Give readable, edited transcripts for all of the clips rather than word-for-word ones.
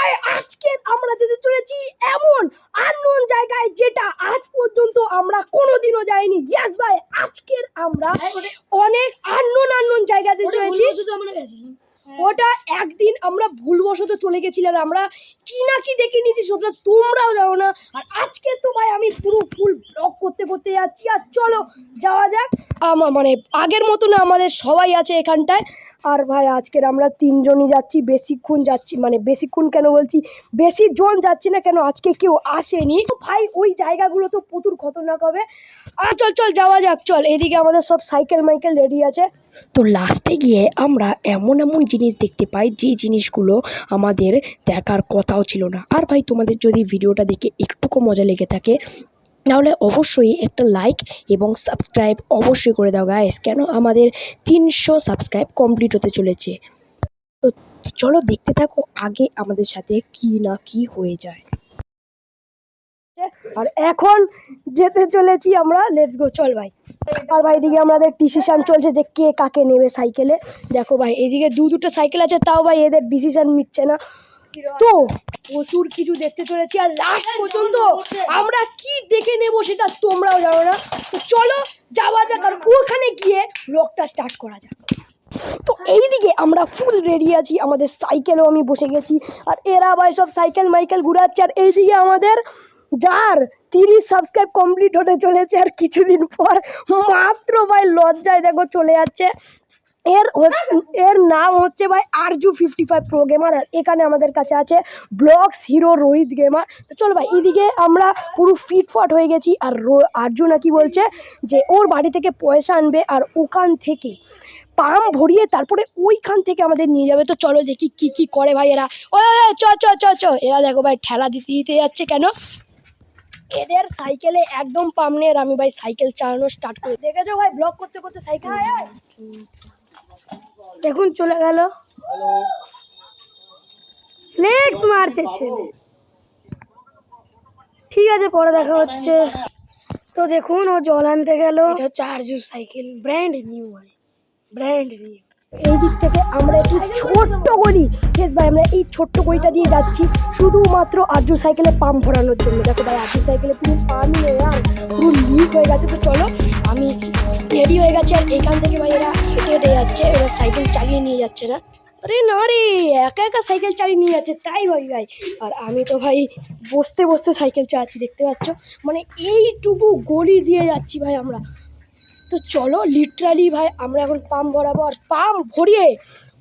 ভাই আজকে আমরা যেতে চলেছি এমন আননোন জায়গায় যেটা আজ পর্যন্ত আমরা কোনোদিনও যাইনি। ইয়েস ভাই, আজকের আমরা অনেক আননোন জায়গাতে চলেছি। ওটা একদিন আমরা ভুলবশত চলে গেছিলাম, আমরা কি না কি দেখে নিয়েছি সেটা তোমরাও জানো না। আর আজকে তো ভাই আমি পুরো ফুল ব্লগ করতে করতে যাচ্ছি। আর চলো যাওয়া যাক। আমার মানে আগের মতো না, আমাদের সবাই আছে এখানটায়। আর ভাই আজকের আমরা তিনজনই যাচ্ছি, বেশিক্ষণ যাচ্ছি, মানে বেশিক্ষণ কেন বলছি, বেশি জন যাচ্ছি না কেন, আজকে কেউ আসেনি ভাই। ওই জায়গাগুলো তো প্রচুর খতরনাক হবে। আর চল চল যাওয়া যাক, চল। এদিকে আমাদের সব সাইকেল মাইকেল রেডি আছে। তো লাস্টে গিয়ে আমরা এমন এমন জিনিস দেখতে পাই যে জিনিসগুলো আমাদের দেখার কথাও ছিল না। আর ভাই তোমাদের যদি ভিডিওটা দেখে একটুকু মজা লেগে থাকে তাহলে অবশ্যই একটা লাইক এবং সাবস্ক্রাইব অবশ্যই করে দাও গাইস, কেন আমাদের 300 সাবস্ক্রাইব কমপ্লিট হতে চলেছে। তো চলো দেখতে থাকো আগে আমাদের সাথে কি না কি হয়ে যায়। আর এখন যেতে চলেছি আমরা, লেটস গো, চল ভাই। আর ভাই এদিকে আমাদের ডিসিশন চলছে যে কে কাকে নেবে সাইকেলে। দেখো ভাই এদিকে দুটো সাইকেল আছে, তাও ভাই এদের ডিসিশন মিটছে না। তো প্রচুর কিছু দেখতে চলেছি আর লাস্ট পর্যন্ত আমরা কি দেখে নেব সেটা তোমরাও জানো না। তো চলো যাওয়া যাক আর ওখানে গিয়ে ব্লগটা স্টার্ট করা যাক। তো এইদিকে আমরা ফুল রেডি আছি, আমাদের সাইকেলও আমি বসে গেছি। আর এরা ভাই সব সাইকেল মাইকেল ঘুরাচ্ছে। আর এইদিকে আমাদের যার 30 সাবস্ক্রাইব কমপ্লিট হতে চলেছে আর কিছুদিন পর, মাত্র ভাই লজ্জায় দেখো চলে যাচ্ছে। এর নাম হচ্ছে ভাই আরজু 55 প্রো গেমার। আর এখানে আমাদের কাছে আছে ব্লগস হিরো রোহিত গেমার। তো চলো ভাই এইদিকে আমরা পুরো ফিটফাট হয়ে গেছি। আর আরজু নাকি বলছে যে ওর বাড়ি থেকে পয়সা আনবে আর ওখান থেকে পাম ভরিয়ে তারপরে ওইখান থেকে আমাদের নিয়ে যাবে। তো চলো দেখি কি কি করে ভাই এরা। ও চ চ চ চ এরা দেখো ভাই ঠেলা দিতে দিতে যাচ্ছে কেন, এদের সাইকেলে একদম পাম নেই। আর আমি ভাই সাইকেল চালানো স্টার্ট করে দেখেছো ভাই, ব্লগ করতে করতে সাইকেল দেখুন চলে গেল, ফ্লেক্স মারছে ছেলে। ঠিক আছে পরে দেখা হচ্ছে। তো দেখুন ও জল আনতে গেল, এটা হচ্ছে আরজু সাইকেল, ব্র্যান্ড নিউ ভাই, ব্র্যান্ড নিউ। এই দিক থেকে আমরা একটু ছোট্ট গলি, ভাই আমরা এই ছোট্ট গলিটা দিয়ে যাচ্ছি শুধুমাত্র আরজু সাইকেলে পাম্প ভরানোর জন্য। দেখো ভাই আরজু সাইকেলে পুরো পাম্পই নেই আর পুরো লিক হয়ে গেছে। তো চলো আমি রেডি হয়ে গেছি। আর এখান থেকে ভাই এরা হেঁটে হেঁটে যাচ্ছে, এরা সাইকেল চালিয়ে নিয়ে যাচ্ছে না। আরে না রে, একা একা সাইকেল চালিয়ে নিয়ে যাচ্ছে তাই ভাই ভাই। আর আমি তো ভাই বসতে বসতে সাইকেল চালাচ্ছি, দেখতে পাচ্ছ, মানে এইটুকু গলি দিয়ে যাচ্ছি ভাই আমরা। তো চলো লিটারালি ভাই আমরা এখন পাম্প ভরাবো। আর পাম্প ভরিয়ে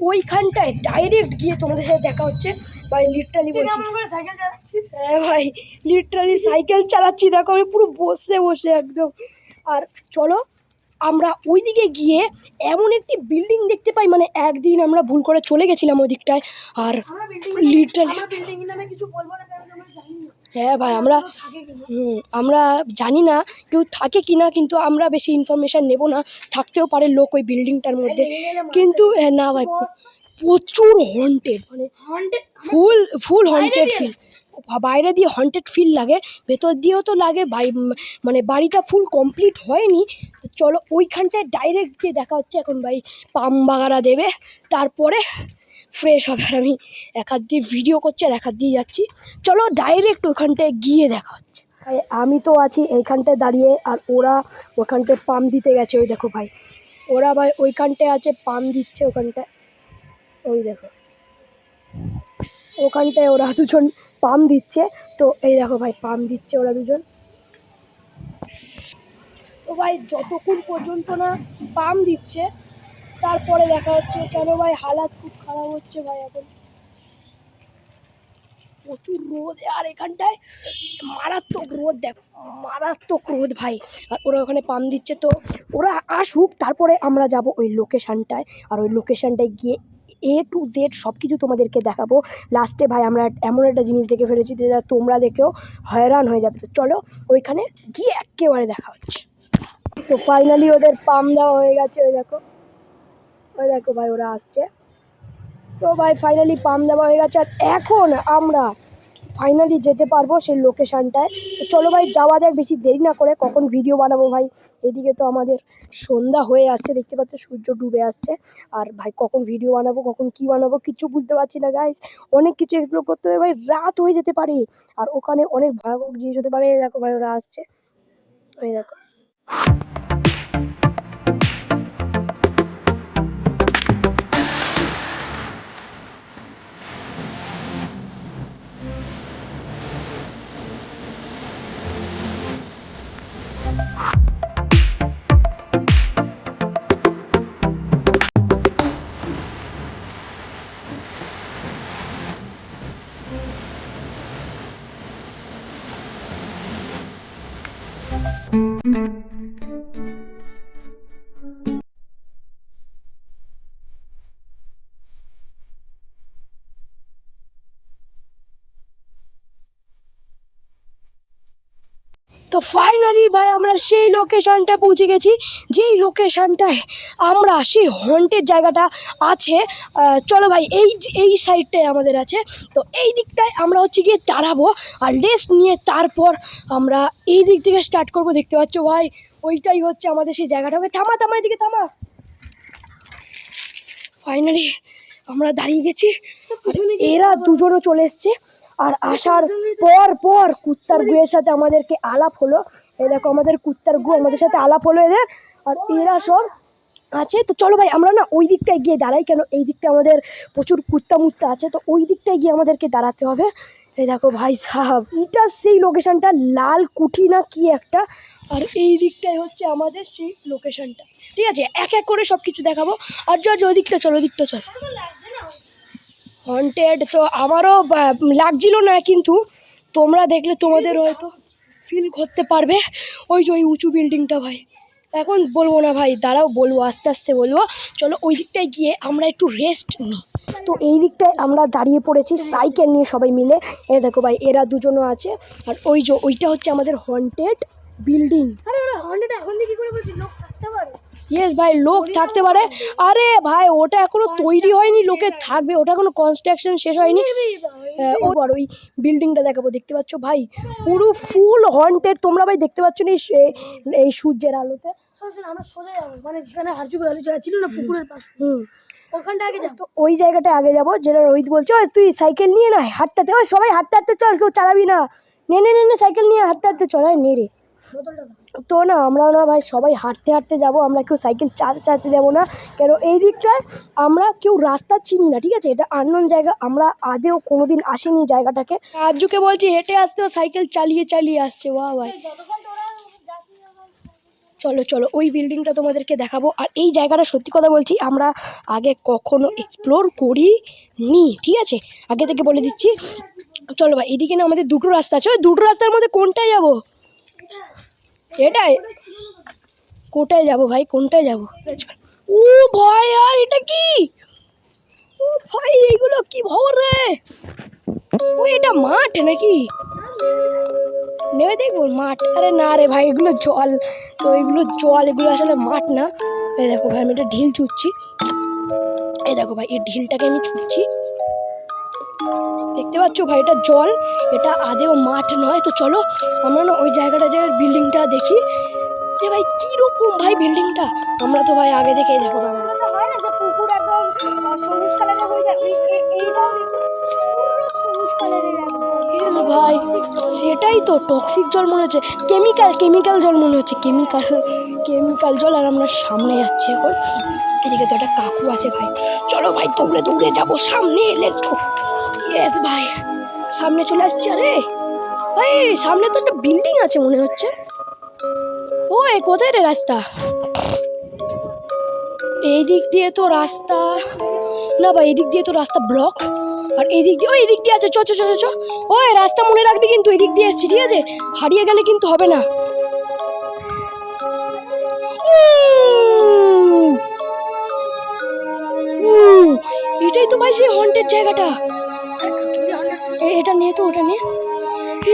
ওইখানটায় ডাইরেক্ট গিয়ে তোমাদের সাথে দেখা হচ্ছে ভাই। লিটারালি বলছি সাইকেল চালাচ্ছি, হ্যাঁ ভাই লিটারালি সাইকেল চালাচ্ছি, দেখো আমি পুরো বসে বসে একদম। আর চলো আমরা ওইদিকে গিয়ে এমন একটি বিল্ডিং দেখতে পাই, মানে একদিন আমরা ভুল করে চলে গেছিলাম ওই দিকটায়। আর লিটারালি হ্যাঁ ভাই আমরা জানি না কেউ থাকে কিনা, কিন্তু আমরা বেশি ইনফরমেশন নেব না, থাকতেও পারে লোক ওই বিল্ডিংটার মধ্যে। কিন্তু না ভাই প্রচুর হন্টেড, মানে ফুল হন্টেড ফিল। বাইরে দিয়ে হন্টেড ফিল লাগে, ভেতর দিয়েও তো লাগে, মানে বাড়িটা ফুল কমপ্লিট হয়নি। তো চলো ওইখানটায় ডাইরেক্ট গিয়ে দেখা হচ্ছে। এখন ভাই পাম বাগারা দেবে, তারপরে ফ্রেশ হবে। আর আমি এক হাত দিয়ে ভিডিও করছি আর এক হাত দিয়ে যাচ্ছি। চলো ডাইরেক্ট ওখানটায় গিয়ে দেখা হচ্ছে। ভাই আমি তো আছি এইখানটায় দাঁড়িয়ে, আর ওরা ওখানটায় পাম্প দিতে গেছে। ওই দেখো ভাই ওরা ভাই ওইখানটায় আছে, পাম্প দিচ্ছে ওখানটায়। ওই দেখো ওখানটায় ওরা দুজন পাম্প দিচ্ছে। তো এই দেখো ভাই পাম্প দিচ্ছে ওরা দুজন। তো ভাই যতক্ষণ পর্যন্ত না পাম্প দিচ্ছে তারপরে দেখা হচ্ছে, কেন ভাই হালাত খুব খারাপ হচ্ছে ভাই। এখন প্রচুর রোদ, আর এখানটায় মারাত্মক রোদ, দেখো মারাত্মক রোদ ভাই। আর ওরা ওখানে পাম্প দিচ্ছে, তো ওরা আসুক তারপরে আমরা যাব ওই লোকেশানটায়। আর ওই লোকেশানটায় গিয়ে A to Z সব কিছু তোমাদেরকে দেখাবো। লাস্টে ভাই আমরা এমন একটা জিনিস দেখে ফেলেছি যেটা তোমরা দেখেও হয়রান হয়ে যাবে। তো চলো ওইখানে গিয়ে একেবারে দেখা হচ্ছে। তো ফাইনালি ওদের পাম্প দেওয়া হয়ে গেছে, ওই দেখো ভাই ওরা আসছে। তো ভাই ফাইনালি পাম্প দেওয়া হয়ে গেছে। আর এখন আমরা ফাইনালি যেতে পারবো সেই লোকেশানটায়। তো চলো ভাই যাওয়া যাক, বেশি দেরি না করে। কখন ভিডিও বানাবো ভাই, এদিকে তো আমাদের সন্ধ্যা হয়ে আসছে, দেখতে পাচ্ছ সূর্য ডুবে আসছে। আর ভাই কখন ভিডিও বানাবো, কখন কি বানাবো কিচ্ছু বুঝতে পারছি না গাইস। অনেক কিছু এক্সপ্লোর করতে হবে ভাই, রাত হয়ে যেতে পারে আর ওখানে অনেক ভয়াবহ জিনিস হতে পারে। দেখো ভাই ওরা আসছে, ওই দেখো। তো ফাইনালি ভাই আমরা সেই লোকেশনটায় পৌঁছে গেছি, যেই লোকেশনটায় আমরা সেই হন্টেড জায়গাটা আছে। চলো ভাই এই সাইডটায় আমাদের আছে। তো এই দিকটায় আমরা হচ্ছে গিয়ে দাঁড়াবো আর রেস্ট নিয়ে তারপর আমরা এই দিক থেকে স্টার্ট করব। দেখতে পাচ্ছ ভাই ওইটাই হচ্ছে আমাদের সেই জায়গাটা। ওকে থামা থামা, এদিকে থামা। ফাইনালি আমরা দাঁড়িয়ে গেছি, এরা দুজনও চলে এসছে। আর আসার পর কুত্তার গুয়ের সাথে আমাদেরকে আলাপ হলো। এই দেখো আমাদের কুত্তার গু আমাদের সাথে আলাপ হলো এদের, আর এরা সব আছে। তো চলো ভাই আমরা না ওই দিকটায় গিয়ে দাঁড়াই, কেন এই দিকটা আমাদের প্রচুর কুত্তা মুত্তা আছে, তো ওই দিকটায় গিয়ে আমাদেরকে দাঁড়াতে হবে। এই দেখো ভাই সাহাব, এটা সেই লোকেশনটা, লাল কুঠি না কি একটা, আর এই দিকটাই হচ্ছে আমাদের সেই লোকেশনটা। ঠিক আছে, এক এক করে সব কিছু দেখাবো। আর ওই দিকটা চলো, ওই দিকটা চলো। হন্টেড তো আমারও লাগছিল না, কিন্তু তোমরা দেখলে তোমাদের হয়তো ফিল করতে পারবে। ওই যে ওই উঁচু বিল্ডিংটা ভাই, এখন বলবো না ভাই, দাঁড়াও বলবো, আস্তে আস্তে বলবো। চলো ওই দিকটায় গিয়ে আমরা একটু রেস্ট নিই। তো এই দিকটায় আমরা দাঁড়িয়ে পড়েছি সাইকেল নিয়ে সবাই মিলে। এ দেখো ভাই এরা দুজনও আছে, আর ওই যে ওইটা হচ্ছে আমাদের হন্টেড বিল্ডিং। আরে ওরা হন্টেড এখন কি করে বলছি, লোক থাকতে পারে? ইয়েস ভাই, লোক থাকতে পারে। আরে ভাই ওটা এখনো তৈরি হয়নি, লোকে থাকবে, ওটা কোনো কনস্ট্রাকশন শেষ হয়নি। ওই বিল্ডিংটা দেখাবো, দেখতে পাচ্ছ ভাই পুরো ফুল হন্টেড। তোমরা ভাই দেখতে পাচ্ছ না এই সূর্যের আলোতে? আমরা সোজা যাবো, মানে যেখানে হারজুবে আলু ছিল না পুকুরের পাশে, ওখানটা আগে যাবো। তো ওই জায়গাটা আগে যাবো, যেটা রোহিত বলছে। ওই তুই সাইকেল নিয়ে না হাঁটতে, ওই সবাই হাঁটতে হাঁটতে চল, কেউ চালাবি না। নে সাইকেল নিয়ে হাঁটতে হাঁটতে চল। নে রে, তো না আমরাও না ভাই সবাই হাঁটতে হাঁটতে যাবো, আমরা কেউ সাইকেল চালাতে যাবো না। কেন এই দিকটায় আমরা কেউ রাস্তা চিনি না, ঠিক আছে, এটা আননোন জায়গা, আমরা আদেও কোনোদিন আসিনি জায়গাটাকে। আজকে বলছি হেঁটে আসতেও সাইকেল চালিয়ে আসছে। বাহ ভাই, চলো ওই বিল্ডিংটা তোমাদেরকে দেখাবো। আর এই জায়গাটা সত্যি কথা বলছি আমরা আগে কখনো এক্সপ্লোর করিনি, ঠিক আছে, আগে থেকে বলে দিচ্ছি। চলো ভাই এদিকে না আমাদের দুটো রাস্তা আছে, ওই দুটো রাস্তার মধ্যে কোনটায় যাবো? এটাই, কোথায় যাবো ভাই, কোনটায় যাবো? ও ভাই আর এটা কি? ও ভাই এগুলো কি ভবন রে? ও এটা মাঠ নাকি? নেমে দেখবো মাঠ? আরে না রে ভাই, এগুলো জল, তো এগুলো জল, এগুলো আসলে মাঠ না। এই দেখো ভাই আমি এটা ঢিল ছুটছি, এই দেখো ভাই এই ঢিলটাকে আমি ছুটছি, দেখতে পাচ্ছ ভাই এটা জল, এটা আদেও মাঠ নয়। তো চলো আমরা না ওই জায়গায় বিল্ডিংটা দেখি যে ভাই কিরকম ভাই বিল্ডিংটা। আমরা তো ভাই আগে দেখে দেখো হয় না যে পুকুর একদম সবুজ কালারের হয়ে যায়, এইটাও পুরো সবুজ কালারের একদম ভাই। সেটাই তো টক্সিক জল মনে হচ্ছে, কেমিক্যাল জল মনে হচ্ছে, কেমিক্যাল জল। আর আমরা সামনে যাচ্ছি এখন, এদিকে তো একটা কাকু আছে ভাই। চলো ভাই দৌড়ে যাবো সামনে, লেটস গো। ইয়েস ভাই সামনে চলে আসছি। আরে ভাই সামনে তো একটা বিল্ডিং আছে মনে হচ্ছে। ওই কোথায় রে রাস্তা? এই দিক দিয়ে তো রাস্তা না ভাই, এই দিক দিয়ে তো রাস্তা ব্লক। আর এই দিক দিয়ে, ওই দিক দিয়ে আছে, চ ওই রাস্তা মনে রাখবি কিন্তু, এই দিক দিয়ে এসছি, ঠিক আছে, হারিয়ে গেলে কিন্তু হবে না। এটাই তো ভাই সেই হন্টেড জায়গাটা। এটা নিয়ে তো ওটা নিয়ে,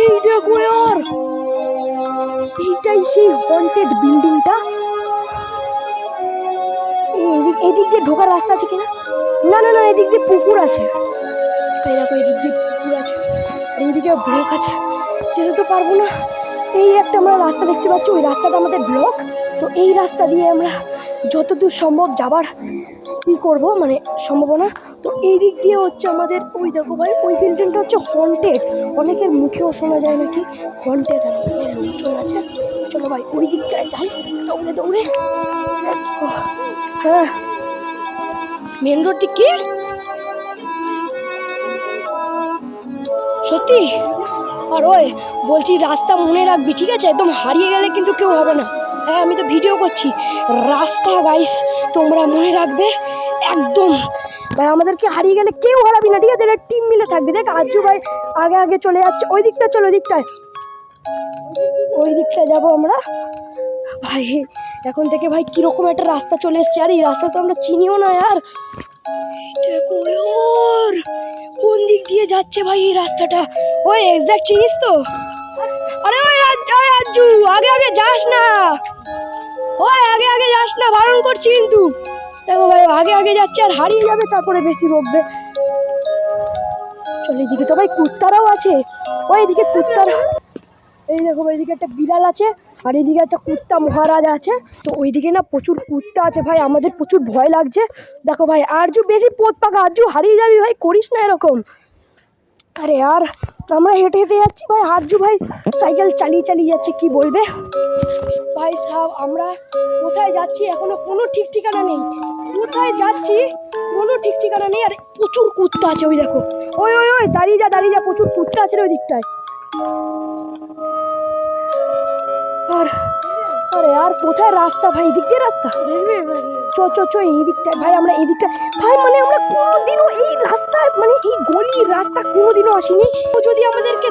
এই দেখো আর এইটাই সেই হন্টেড বিল্ডিংটা। এদিক দিয়ে ঢোকার রাস্তা আছে কিনা? না এদিক দিয়ে পুকুর আছে। এই দেখো এদিক দিয়ে পুকুর কুকুর আছে, আর এইদিকে ব্লক আছে, যেতে তো পারবো না। এই একটা আমরা রাস্তা দেখতে পাচ্ছি, ওই রাস্তাটা আমাদের ব্লক। তো এই রাস্তা দিয়ে আমরা যতদূর সম্ভব যাবার ই করবো, মানে সম্ভাবনা। তো এই দিক দিয়ে হচ্ছে আমাদের ওই দেখো ভাই, ওই বিল্ডিংটা হচ্ছে হন্টেড, অনেকের মুখেও শোনা যায় নাকি হন্টেড, আর এখানে লোকজন আছে। চলো ভাই ওই দিকটায় যাই দৌড়ে দৌড়ে। হ্যাঁ, মেন রোডটি কি সত্যি? আর ওই বলছি রাস্তা মনে রাখবি, ঠিক আছে? একদম হারিয়ে গেলে কিন্তু কেউ হবে না। হ্যাঁ, আমি তো ভিডিও করছি। রাস্তা গাইস তোমরা মনে রাখবে একদম ভাই, আমাদেরকে হারিয়ে গেলে কেউ হারাবি না, ঠিক আছে? এটা টিম মিলে থাকবি। দেখ আজু ভাই আগে আগে চলে যাচ্ছে, ওই দিকটা চলো, ওই দিকটায়, ওই দিকটায় যাবো আমরা ভাই। এখন থেকে ভাই কিরকম একটা রাস্তা চলে এসছে, আর এই রাস্তা তো আমরা চিনিও না আর। দেখো কোন দিক দিয়ে যাচ্ছে ভাই এই রাস্তাটা, ওই এক্সাক্ট চিনিস তো? আরে ওই রাজু আগে আগে যাস না, ওই আগে আগে যাস না, বারণ করছি কিন্তু। দেখো ভাই আগে আগে যাচ্ছে আর হারিয়ে যাবে, তারপরে বেশি বকবে। চল এইদিকে তো ভাই কুত্তারাও আছে, ওই এদিকে কুত্তারা, এই দেখো ভাই এদিকে একটা বিড়াল আছে, আর এইদিকে একটা কুত্তা মহারাজ আছে। তো ওইদিকে না প্রচুর কুত্তা আছে ভাই, আমাদের প্রচুর ভয় লাগছে। দেখো ভাই আরজু বেশি পোত পাকা, আরজু হারিয়ে যাবি ভাই, করিস না এরকম। আরে আর আমরা হেঁটে হেঁটে যাচ্ছি ভাই, আরজু ভাই সাইকেল চালিয়ে চালিয়ে যাচ্ছে, কি বলবে ভাই সাহেব। আমরা কোথায় যাচ্ছি এখনো কোনো ঠিক ঠিকানা নেই, কোথায় যাচ্ছি কোনো ঠিক ঠিকানা নেই। আর প্রচুর কুত্তা আছে, ওই দেখো, ওই ওই ওই দাঁড়িয়ে যা দাঁড়িয়ে যা, প্রচুর কুত্তা আছে ওই দিকটায়। আর আরে আর কোথায় রাস্তা ভাই, এদিক দিয়ে রাস্তা দেখবে, চো এই দিকটায় ভাই, আমরা এই দিকটা ভাই, মানে আমরা কোনোদিনও এই রাস্তায়, মানে এই গলির রাস্তা কোনোদিনও আসিনি। কেউ যদি আমাদেরকে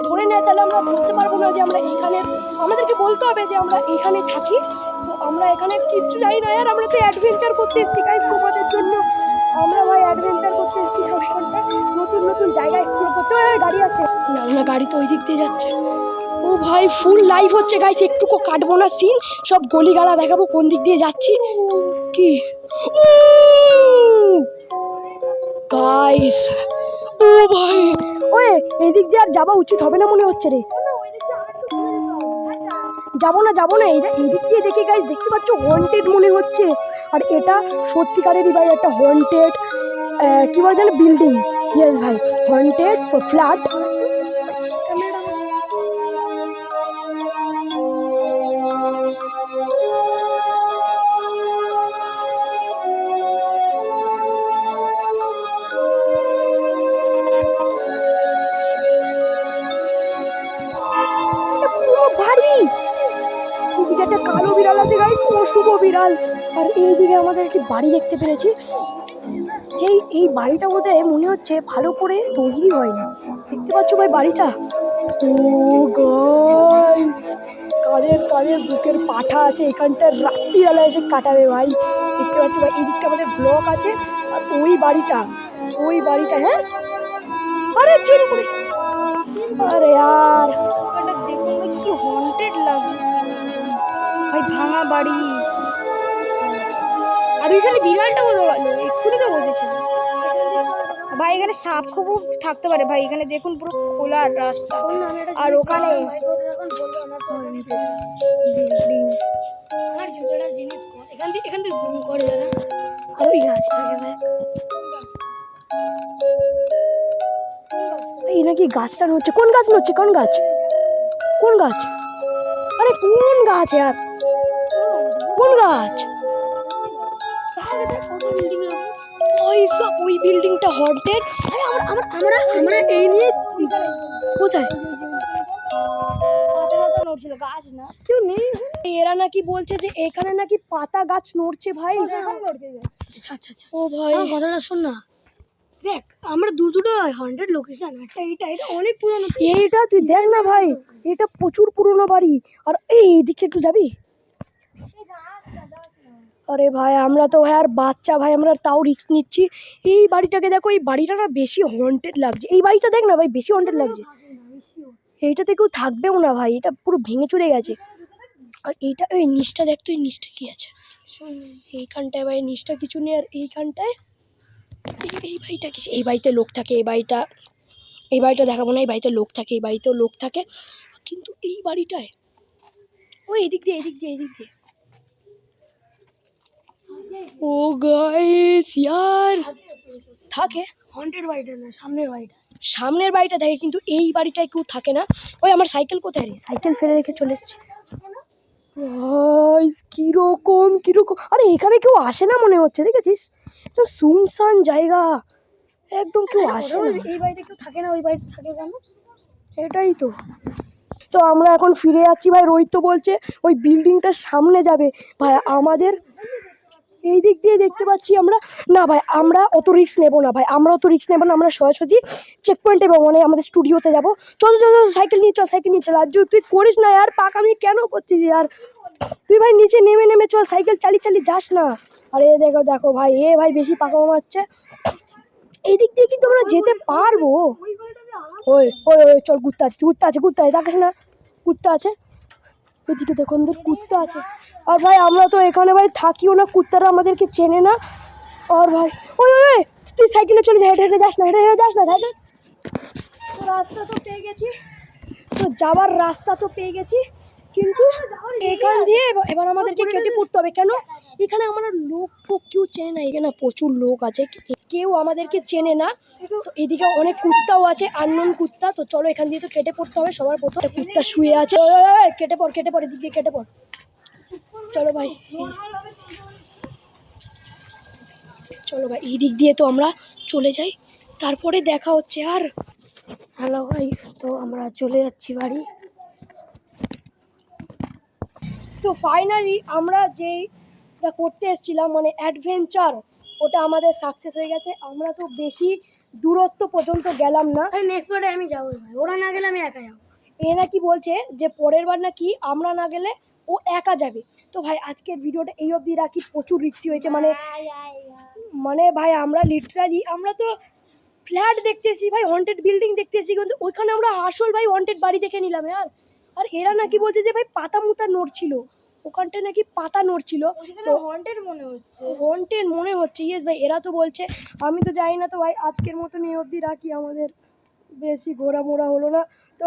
ধরে নেয়, তাহলে আমরা বলতে পারবো না যে আমরা এখানে, আমাদেরকে বলতে হবে যে আমরা এখানে থাকি। তো আমরা এখানে কিচ্ছু জানি না আর, আমরা তো অ্যাডভেঞ্চার করতে এসেছি গাইস তোমাদের জন্য। আমরা ভাই অ্যাডভেঞ্চার করতে এসেছি সবখানটা, নতুন নতুন জায়গা এক্সপ্লোর করতে। গাড়ি আছে না, আমরা গাড়ি তো ওই দিক দিয়ে যাচ্ছে। ও ভাই ফুল লাইভ হচ্ছে গাইস, একটুকু কাটবো না সিন, সব গলিগালা দেখাবো কোন দিক দিয়ে যাচ্ছি। কি গাইস, ও ভাই ওই এই দিক দিয়ে আর যাওয়া উচিত হবে না মনে হচ্ছে রে, যাবো না এই দিক দিয়ে দেখি গাইস, দেখতে পাচ্ছ হন্টেড মনে হচ্ছে। আর এটা সত্যিকারেরই ভাই একটা হন্টেড, কি বলে জানো, বিল্ডিং। ইয়েস ভাই, হন্টেড ফ্ল্যাট। এইদিকে একটা কালো বিড়াল আছে গাইস, অশুভ বিড়াল। আর এইদিকে আমাদের একটি বাড়ি দেখতে পেরেছি, যেই এই বাড়িটা বোধহয় মনে হচ্ছে ভালো করে তৈরি হয়নি। দেখতে পাচ্ছ ভাই বাড়িটা, ও গাইস কাদের কাদের বুকের পাঠা আছে এখানটা, রাত্রিবেলা এসে কাটাবে ভাই। দেখতে পাচ্ছ ভাই এই দিকটা আমাদের ব্লক আছে, আর ওই বাড়িটা হ্যাঁ, আরে চিন করে, আরে আর দেখুন কি হন্টেড লাগছে ভাই, ভাঙা বাড়ি। আর ওইখানে বিড়ালটা কোথাও গেল, এক্ষুনি তো বসেছিল ভাই। এখানে সাপ খুব থাকতে পারে ভাই, এখানে দেখুন পুরো খোলা রাস্তা, আর ওখানে এখান থেকে জুম করে যারা, আর ওই গাছ থাকে দেখ, এই নাকি গাছটা নড়ছে, কোন গাছ নড়ছে, কোন গাছ, আরে কোন গাছ আর কোন গাছ, ওই বিল্ডিংটা হন্টেড। আমরা এই নিয়ে কোথায় গাছ না কেউ নেই, এরা নাকি বলছে যে এখানে নাকি পাতা গাছ নড়ছে ভাই। আচ্ছা ও ভাই কথাটা শোন না, দেখ আমরা দুটো হন্টেড লোকেশন, এটা অনেক পুরনো, এইটা তুই দেখ না ভাই, এটা প্রচুর পুরনো বাড়ি। আর এইদিকে একটু যাবি, আরে ভাই আমরা তো ভাই আর বাচ্চা ভাই, আমরা তাও রিস্ক নিচ্ছি। এই বাড়িটাকে দেখো, এই বাড়িটা না বেশি হন্টেড লাগছে, এই বাড়িটা দেখ না ভাই বেশি হন্টেড লাগছে। এইটাতে কেউ থাকবেও না ভাই, এটা পুরো ভেঙে চুরে গেছে। আর এইটা ওই নিচটা দেখতো, এই নিচটা কি আছে এইখানটায় ভাই, নিচটা কিছু নেই। আর এইখানটায় এই বাড়িটা কি, এই বাড়িতে লোক থাকে, এই বাড়িটা দেখাবো না, এই বাড়িতে লোক থাকে, এই বাড়িতেও লোক থাকে, কিন্তু এই বাড়িটায় ওই এদিক দিয়ে ও গাইস ইয়ার থাকে হন্টেড বাড়িটা না, সামনের বাড়িটা থাকে, কিন্তু এই বাড়িটায় কেউ থাকে না। ওই আমার সাইকেল কোথায় রে, সাইকেল ফেলে রেখে চলে এসেছি। গাইস কিরকম, আরে এখানে কেউ আসে না মনে হচ্ছে, দেখেছিস তো সুনসান জায়গা, একদম কেউ আসে না। এই বাড়িতে কেউ থাকে না, ওই বাড়িতে থাকে কেন? এটাই তো। তো আমরা এখন ফিরে যাচ্ছি ভাই, রোহিত তো বলছে ওই বিল্ডিংটার সামনে যাবে ভাই, আমাদের এই দিক দিয়ে দেখতে পাচ্ছি আমরা, না ভাই আমরা অত রিস্ক নেবো না ভাই, আমরা সোজাসুজি চেক পয়েন্টে যাবো, মানে আমাদের স্টুডিওতে যাবো। চল সাইকেল নিয়ে চল, আর তুই করিস না আর, পাকামি কেন করছিস আর, তুই ভাই নিচে নেমে চল, সাইকেল চালিয়ে যাস না। আরে দেখো ভাই, ভাই বেশি পাকামো মারছে। এই দিক দিয়ে কিন্তু আমরা যেতে পারবো। ওই চল, কুত্তা আছে দেখিস না, কুত্তা আছে এদিকে, দেখুন কুত্তা আছে। আর ভাই আমরা তো এখানে ভাই থাকিও না, কুত্তারা আমাদেরকে চেনে না। আর ভাই ওই তুই সাইকেলে চলে যা, হেঁটে যাস না সাইকেল। রাস্তা তো পেয়ে গেছি, যাওয়ার রাস্তা তো পেয়ে গেছি, কিন্তু এখান দিয়ে এবার আমাদেরকে কেটে পড়তে হবে। কেন এখানে আমরা লোক কেউ চেনে না, এখানে প্রচুর লোক আছে, কেউ আমাদেরকে চেনে না। তো এদিকে অনেক কুত্তাও আছে, আননোন কুত্তা। তো চলো এখান দিয়ে তো কেটে পড়তে হবে সবার প্রথম। কুত্তা শুয়ে আছে, কেটে পড় এদিক দিয়ে কেটে পড়। চলো ভাই এই দিক দিয়ে তো আমরা চলে যাই, তারপরে দেখা হচ্ছে। আর হ্যালো গাইস, তো আমরা চলে যাচ্ছি বাড়ি। তো ফাইনালি আমরা যেটা করতে এসেছিলাম মানে অ্যাডভেঞ্চার, ওটা আমাদের সাকসেস হয়ে গেছে। আমরা তো বেশি দূরত্ব পর্যন্ত গেলাম না। নেক্সট বারে আমি যাবো ভাই, ওরা না গেলে আমি একা যাবো। এরা কি বলছে যে পরের বার নাকি আমরা না গেলে ও একা যাবে। তো ভাই আজকের ভিডিওটা এই অবধি রাখি, প্রচুর রিস্কি হয়েছে, মানে ভাই আমরা লিটারালি আমরা তো ফ্ল্যাট দেখতেছি ভাই, হন্টেড বিল্ডিং দেখতেছি, কিন্তু ওইখানে আমরা আসল ভাই হন্টেড বাড়ি দেখে নিলাম। আর এরা নাকি বলছে যে ভাই পাতা মুতা নড়ছিল, ওখানটায় নাকি পাতা নড়ছিল, তো হন্টেড মনে হচ্ছে ইয়েস ভাই, এরা তো বলছে, আমি তো জানি না। তো ভাই আজকের মতন এই অবধি রাখি, আমাদের বেশি ঘোরামোড়া হলো না, তো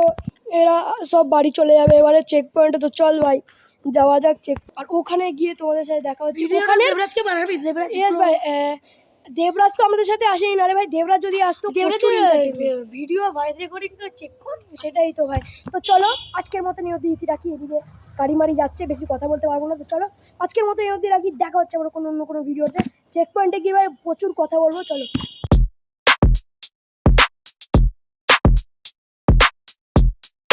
এরা সব বাড়ি চলে যাবে এবারে চেক পয়েন্টে। তো চল ভাই যাওয়া যাক চেক, আর ওখানে গিয়ে তোমাদের সাথে দেখা হচ্ছে। ওখানে ইয়েস ভাই, দেবরাজ তো আমাদের সাথে আসেনি না রে ভাই, দেবরাজ যদি আসতো, ভিডিও ভয়েস রেকর্ডিং চেক কর। সেটাই তো ভাই। তো চলো আজকের মতন এই অবধি রাখি, এদিকে গাড়ি মারি যাচ্ছে, বেশি কথা বলতে পারবো না। তো চলো আজকের মতো এই অবধি রাখি, দেখা হচ্ছে আমরা অন্য কোনো ভিডিওতে। চেক পয়েন্টে গিয়ে ভাই প্রচুর কথা বলবো, চলো।